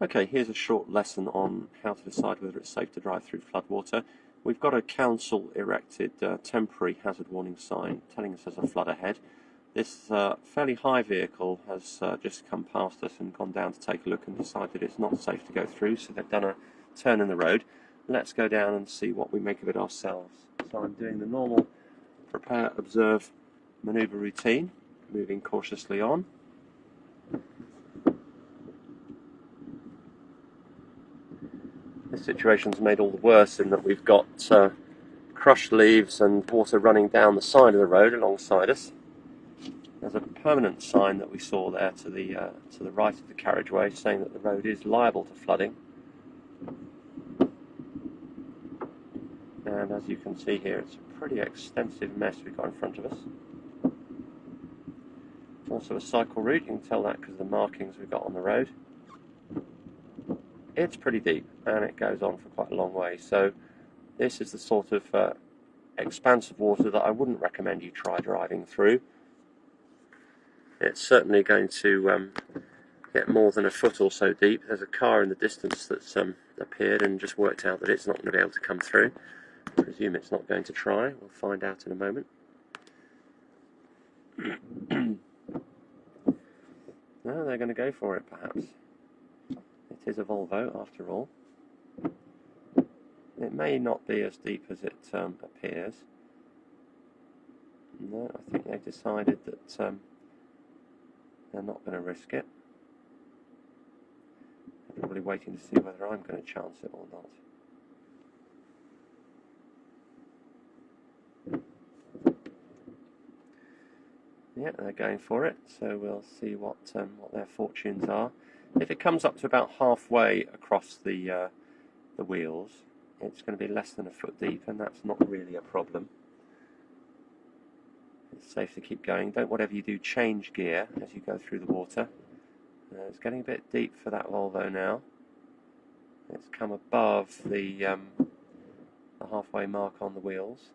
Okay, here's a short lesson on how to decide whether it's safe to drive through floodwater. We've got a council erected temporary hazard warning sign telling us there's a flood ahead. This fairly high vehicle has just come past us and gone down to take a look and decided it's not safe to go through, so they've done a turn in the road. Let's go down and see what we make of it ourselves. So I'm doing the normal prepare, observe, manoeuvre routine, moving cautiously on. This situation's made all the worse in that we've got crushed leaves and water running down the side of the road alongside us. There's a permanent sign that we saw there to the right of the carriageway saying that the road is liable to flooding. And as you can see here, it's a pretty extensive mess we've got in front of us. Also a cycle route, you can tell that because of the markings we've got on the road. It's pretty deep and it goes on for quite a long way, so this is the sort of expanse of water that I wouldn't recommend you try driving through. It's certainly going to get more than a foot or so deep. There's a car in the distance that's appeared and just worked out that it's not going to be able to come through. I presume it's not going to try. We'll find out in a moment. No, they're going to go for it perhaps. It is a Volvo after all. It may not be as deep as it appears. No, I think they've decided that they're not going to risk it. They're probably waiting to see whether I'm going to chance it or not. Yeah, they're going for it, so we'll see what their fortunes are. If it comes up to about halfway across the wheels, it's going to be less than a foot deep, and that's not really a problem. It's safe to keep going. Don't, whatever you do, change gear as you go through the water. It's getting a bit deep for that Volvo now. It's come above the halfway mark on the wheels.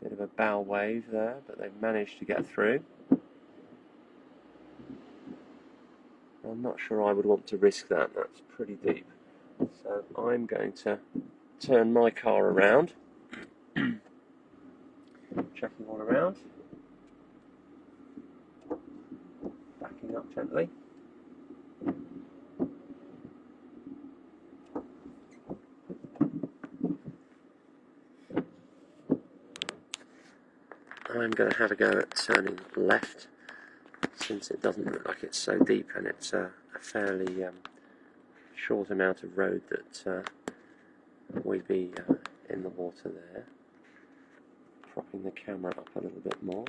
Bit of a bow wave there, but they've managed to get through. I'm not sure I would want to risk that. That's pretty deep. So I'm going to turn my car around, checking all around, backing up gently. I'm going to have a go at turning left, since it doesn't look like it's so deep and it's a fairly short amount of road that we'd be in the water there. Propping the camera up a little bit more.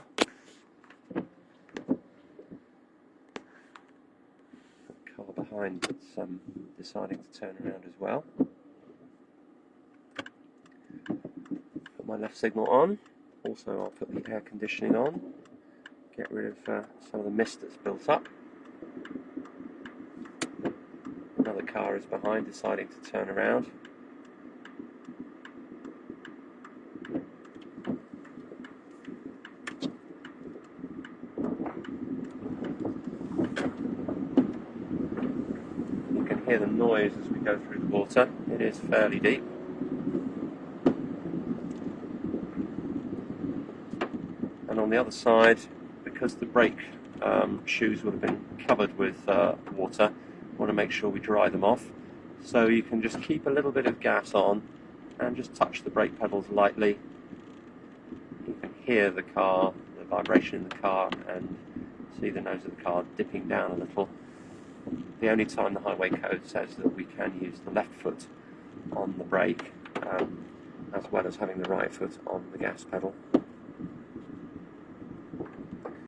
The car behind that's deciding to turn around as well. Put my left signal on. Also I'll put the air conditioning on. Get rid of some of the mist that's built up. Another car is behind, deciding to turn around. You can hear the noise as we go through the water. It is fairly deep. And on the other side, because the brake shoes would have been covered with water, we want to make sure we dry them off. So you can just keep a little bit of gas on and just touch the brake pedals lightly. You can hear the car, the vibration in the car, and see the nose of the car dipping down a little. The only time the highway code says that we can use the left foot on the brake, as well as having the right foot on the gas pedal.